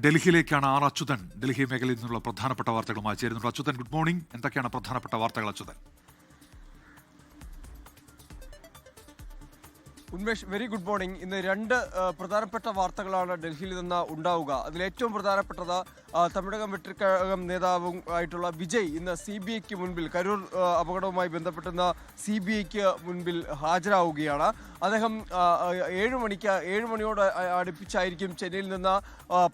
ഡൽഹിയിലേക്കാണ് R Achuthan Delhi മേഖലയിൽ നിന്നുള്ള പ്രധാനപ്പെട്ട വാർത്തകളുമായി ചേരുന്നുണ്ട്. Achuthan, good morning. എന്തൊക്കെയാണ് പ്രധാനപ്പെട്ട വാർത്തകൾ Achuthan? Unmesh, very good morning. ഇന്ന് രണ്ട് പ്രധാനപ്പെട്ട വാർത്തകളാണ് ഡൽഹിയിൽ നിന്ന് ഉണ്ടാവുക. അതിലേറ്റവും പ്രധാനപ്പെട്ടത് തമിഴകം വെട്ടിക്കഴകം നേതാവും ആയിട്ടുള്ള വിജയ് ഇന്ന് CBIക്ക് മുൻപിൽ കരൂർ അപകടവുമായി ബന്ധപ്പെട്ടെന്ന് CBIക്ക് മുൻപിൽ ഹാജരാവുകയാണ്. അദ്ദേഹം 7 മണിയോട് അടുപ്പിച്ചായിരിക്കും ചെന്നൈയിൽ നിന്ന്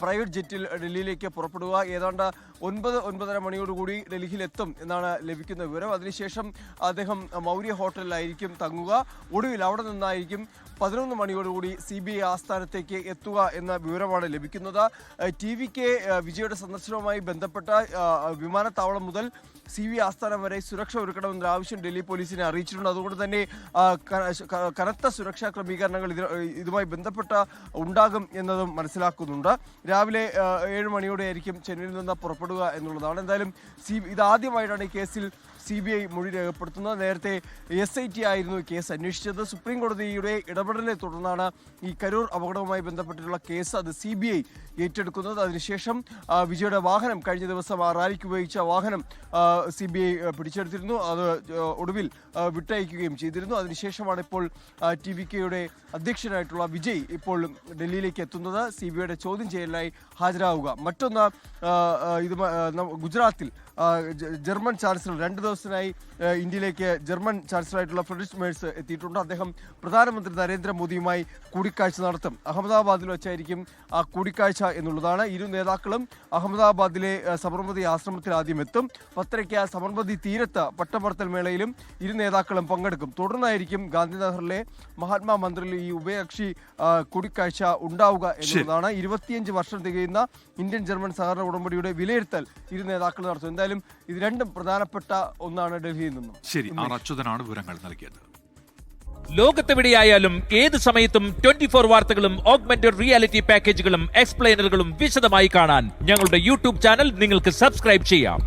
പ്രൈവറ്റ് ജെറ്റിൽ ഡൽഹിയിലേക്ക് പുറപ്പെടുക. ഏതാണ്ട് 9-9:30 മണിയോടുകൂടി ഡൽഹിയിലെത്തും എന്നാണ് ലഭിക്കുന്ന വിവരം. അതിനുശേഷം അദ്ദേഹം മൗര്യ ഹോട്ടലിലായിരിക്കും തങ്ങുക. ഒടുവിൽ അവിടെ നിന്നായിരിക്കും 11 മണിയോടുകൂടി CBI ആസ്ഥാനത്തേക്ക് എത്തുക എന്ന വിവരമാണ് ലഭിക്കുന്നത്. TVK വിജയുടെ സന്ദർശനവുമായി ബന്ധപ്പെട്ട വിമാനത്താവളം മുതൽ CBI ആസ്ഥാനം വരെ സുരക്ഷ ഒരുക്കണമെന്നൊരു ആവശ്യം ഡൽഹി പോലീസിനെ അറിയിച്ചിട്ടുണ്ട്. അതുകൊണ്ട് തന്നെ കനത്ത സുരക്ഷാ ക്രമീകരണങ്ങൾ ഇതുമായി ബന്ധപ്പെട്ട ഉണ്ടാകും എന്നതും മനസ്സിലാക്കുന്നുണ്ട്. രാവിലെ 7 മണിയോടെ ആയിരിക്കും ചെന്നൈയിൽ നിന്ന് പുറപ്പെടുക എന്നുള്ളതാണ്. എന്തായാലും ഇതാദ്യമായിട്ടാണ് ഈ കേസിൽ CBI മൊഴി രേഖപ്പെടുത്തുന്നത്. നേരത്തെ SIT ആയിരുന്നു കേസ് അന്വേഷിച്ചത്. സുപ്രീം കോടതിയുടെ ഇടപെടലിനെ തുടർന്നാണ് ഈ കരൂർ അപകടവുമായി ബന്ധപ്പെട്ടിട്ടുള്ള കേസ് അത് CBI ഏറ്റെടുക്കുന്നത്. അതിനുശേഷം വിജയുടെ വാഹനം, കഴിഞ്ഞ ദിവസം ആ റാലിക്ക് ഉപയോഗിച്ച വാഹനം CBI പിടിച്ചെടുത്തിരുന്നു. അത് ഒടുവിൽ വിട്ടയക്കുകയും ചെയ്തിരുന്നു. അതിനുശേഷമാണ് ഇപ്പോൾ TVKയുടെ അധ്യക്ഷനായിട്ടുള്ള വിജയ് ഇപ്പോൾ ഡൽഹിയിലേക്ക് എത്തുന്നത്, CBIയുടെ ചോദ്യം ചെയ്യലിനായി ഹാജരാവുക. മറ്റൊന്ന്, ഗുജറാത്തിൽ ജർമ്മൻ ചാൻസലർ 2 ദിവസത്തിനായി ഇന്ത്യയിലേക്ക് ജർമ്മൻ ചാൻസലറായിട്ടുള്ള ഫ്രെഡറിക് മേഴ്സ് എത്തിയിട്ടുണ്ട്. അദ്ദേഹം പ്രധാനമന്ത്രി നരേന്ദ്രമോദിയുമായി കൂടിക്കാഴ്ച നടത്തും. അഹമ്മദാബാദിൽ വെച്ചായിരിക്കും ആ കൂടിക്കാഴ്ച എന്നുള്ളതാണ്. ഇരു നേതാക്കളും അഹമ്മദാബാദിലെ സബർമതി ആശ്രമത്തിൽ ആദ്യം എത്തും. 10:30 സബർമതി തീരത്ത് പട്ടമർത്തൽ മേളയിലും ഇരു നേതാക്കളും പങ്കെടുക്കും. തുടർന്നായിരിക്കും ഗാന്ധിനഗറിലെ മഹാത്മാ മന്ദിറിൽ ഈ ഉഭയകക്ഷി കൂടിക്കാഴ്ച ഉണ്ടാവുക എന്നുള്ളതാണ്. 25 വർഷം തികയുന്ന ഇന്ത്യൻ ജർമ്മൻ സഹകരണ ഉടമ്പടിയുടെ വിലയിരുത്തൽ ഇരു നേതാക്കൾ നടത്തും. എന്തായാലും ഇത് രണ്ടും പ്രധാനപ്പെട്ട ഒന്നാണ് ഡൽഹിയിൽ നിന്നും. ശരി, ആർ അച്യുതനാണ് വിവരങ്ങൾ നൽകിയത്. ലോകത്തെവിടെയായാലും ഏത് സമയത്തും 24 വാർത്തകളും ഓഗ്മെന്റഡ് റിയാലിറ്റി പാക്കേജുകളും എക്സ്പ്ലെയിനറുകളും വിശദമായി കാണാൻ ഞങ്ങളുടെ YouTube ചാനൽ നിങ്ങൾക്ക് സബ്സ്ക്രൈബ് ചെയ്യാം.